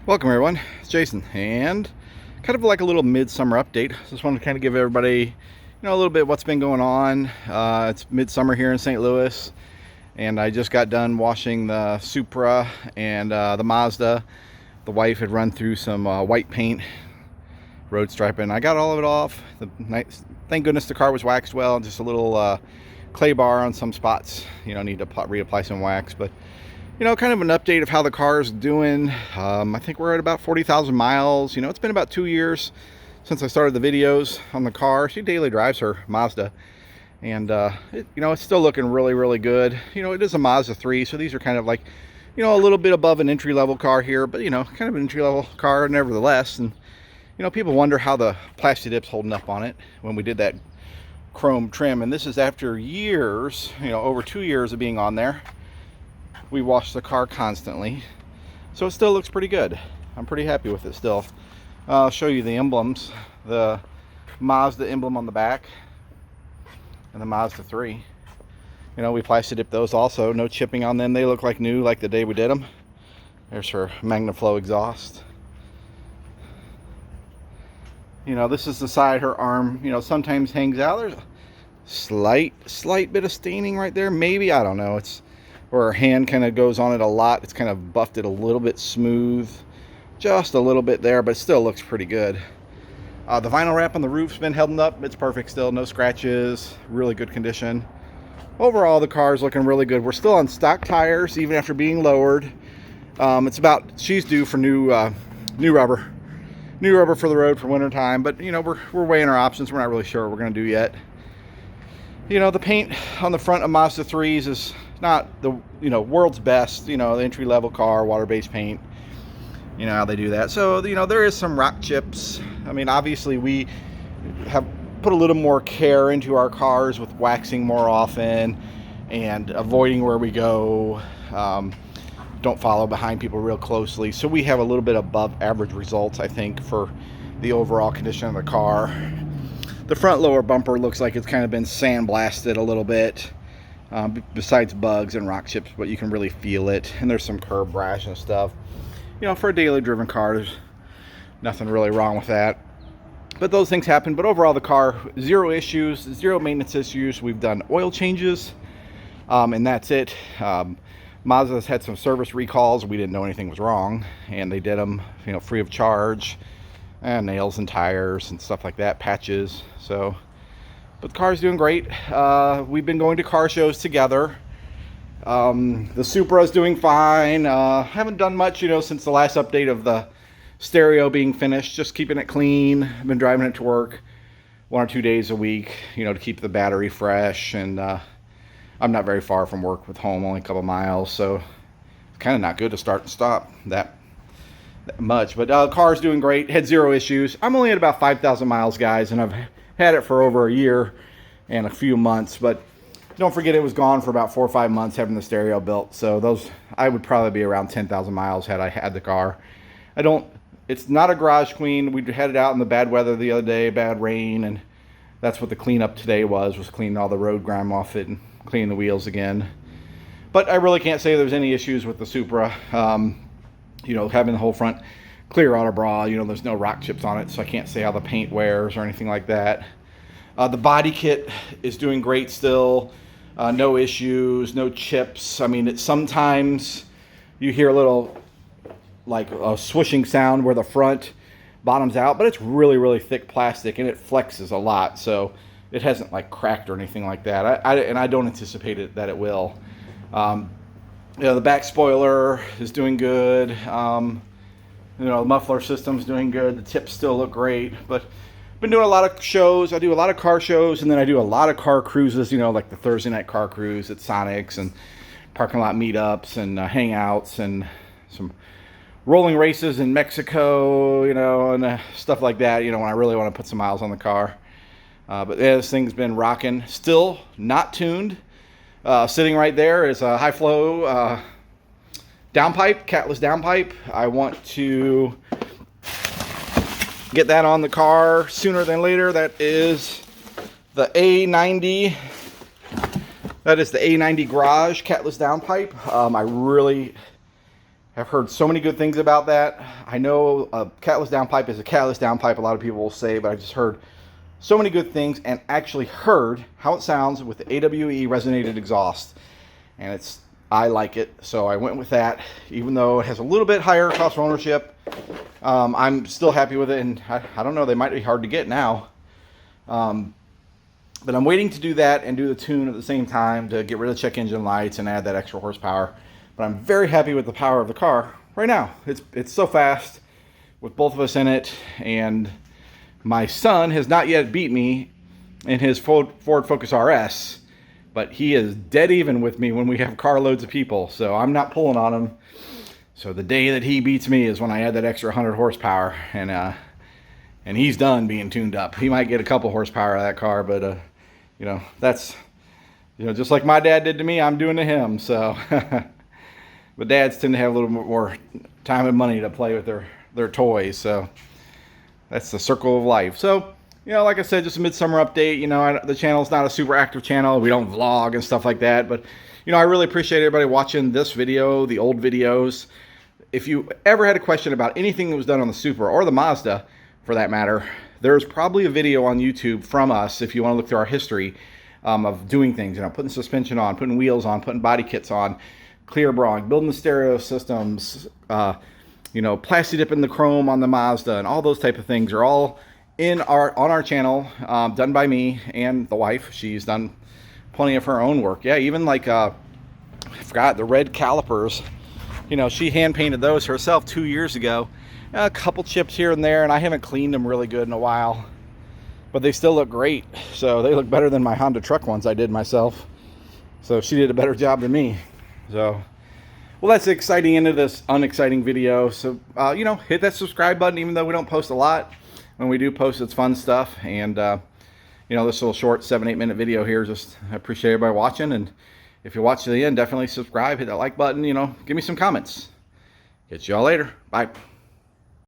Welcome everyone, it's Jason, and kind of like a little midsummer update. Just wanted to kind of give everybody, a little bit what's been going on. It's midsummer here in St. Louis, and I just got done washing the Supra and the Mazda. The wife had run through some white paint, road striping. I got all of it off. Thank goodness the car was waxed well. Just a little clay bar on some spots. Need to reapply some wax, but kind of an update of how the car is doing. I think we're at about 40,000 miles. It's been about 2 years since I started the videos on the car. She daily drives her Mazda, and it's still looking really good. It is a Mazda 3, so these are kind of like, a little bit above an entry-level car here, but kind of an entry-level car nevertheless. And people wonder how the Plastidip's holding up on it when we did that chrome trim, and this is after years, over 2 years of being on there. We wash the car constantly, so it still looks pretty good. I'm pretty happy with it still. I'll show you the emblems. The Mazda emblem on the back and the Mazda 3. We Plastidip those also. No chipping on them. They look like new, like the day we did them. There's her MagnaFlow exhaust. This is the side her arm, sometimes hangs out. There's a slight bit of staining right there. Maybe, I don't know. It's where her hand kind of goes on it a lot. It's kind of buffed it a little bit smooth, just a little bit there, but it still looks pretty good. The vinyl wrap on the roof's been held up. It's perfect still, no scratches, really good condition. Overall, the car's looking really good. We're still on stock tires even after being lowered. She's due for new rubber for the road for winter time, but we're weighing our options. We're not really sure what we're going to do yet. The paint on the front of Mazda 3s is not the world's best. The entry-level car, water-based paint. How they do that. So there is some rock chips. Obviously we have put a little more care into our cars with waxing more often and avoiding where we go. Don't follow behind people real closely, so we have a little bit above average results, I think, for the overall condition of the car. The front lower bumper looks like it's kind of been sandblasted a little bit, besides bugs and rock chips, but you can really feel it. And there's some curb rash and stuff. For a daily driven car, there's nothing really wrong with that. But those things happen. But overall, the car, zero issues, zero maintenance issues. We've done oil changes, and that's it. Mazda's had some service recalls. We didn't know anything was wrong, and they did them, free of charge. And nails and tires and stuff like that, patches. So, but the car's doing great. We've been going to car shows together. The Supra's doing fine. Haven't done much, since the last update of the stereo being finished. Just keeping it clean. I've been driving it to work 1 or 2 days a week, to keep the battery fresh. And I'm not very far from work with home, only a couple miles, so it's kind of not good to start and stop that much. But the car's doing great. Had zero issues. I'm only at about 5,000 miles, guys, and I've had it for over a year and a few months. But don't forget, it was gone for about 4 or 5 months having the stereo built. So I would probably be around 10,000 miles had I had the car. It's not a garage queen. We had it out in the bad weather the other day, bad rain, and that's what the cleanup today was cleaning all the road grime off it and cleaning the wheels again. But I really can't say there's any issues with the Supra. Having the whole front clear auto bra, there's no rock chips on it, so I can't say how the paint wears or anything like that. The body kit is doing great still. No issues, no chips. Sometimes you hear a little, like a swishing sound where the front bottoms out, but it's really thick plastic and it flexes a lot, so it hasn't like cracked or anything like that. I don't anticipate that it will. The back spoiler is doing good. The muffler system's doing good. The tips still look great. But I've been doing a lot of shows. I do a lot of car shows, and then I do a lot of car cruises, like the Thursday night car cruise at Sonic's and parking lot meetups and hangouts and some rolling races in Mexico, and stuff like that, when I really want to put some miles on the car. But yeah, this thing's been rocking. Still not tuned. Sitting right there is a high flow downpipe, catless downpipe. I want to get that on the car sooner than later. That is the A90. That is the A90 Garage catless downpipe. I really I've heard so many good things about that. I know a catless downpipe is a catless downpipe, a lot of people will say, but I just heard so many good things and actually heard how it sounds with the AWE resonated exhaust. And I like it, so I went with that. Even though it has a little bit higher cost of ownership, I'm still happy with it, and I don't know, they might be hard to get now. But I'm waiting to do that and do the tune at the same time to get rid of check engine lights and add that extra horsepower. But I'm very happy with the power of the car right now. It's so fast with both of us in it, and my son has not yet beat me in his Ford Focus RS, but he is dead even with me when we have carloads of people, so I'm not pulling on him. So the day that he beats me is when I add that extra 100 horsepower, and he's done being tuned up. He might get a couple horsepower out of that car, but you know, that's, you know, just like my dad did to me, I'm doing to him. So but dads tend to have a little more time and money to play with their toys, so that's the circle of life. So, you know, like I said, just a midsummer update. You know, the channel's not a super active channel. We don't vlog and stuff like that, but you know, I really appreciate everybody watching this video, the old videos. If you ever had a question about anything that was done on the Supra or the Mazda, for that matter, there's probably a video on YouTube from us if you want to look through our history of doing things. You know, putting suspension on, putting wheels on, putting body kits on, clear brawling, building the stereo systems, you know, Plastidip in the chrome on the Mazda, and all those type of things are all on our channel, done by me and the wife. She's done plenty of her own work. Yeah, even like I forgot the red calipers. You know, she hand painted those herself 2 years ago. A couple chips here and there, and I haven't cleaned them really good in a while, but they still look great. So they look better than my Honda truck ones I did myself. So she did a better job than me. So, well, that's the exciting end of this unexciting video. So, you know, hit that subscribe button, even though we don't post a lot. When we do post, it's fun stuff. And, you know, this little short 7-8 minute video here, just I appreciate everybody watching. And if you watch to the end, definitely subscribe, hit that like button, you know, give me some comments. Catch y'all later. Bye.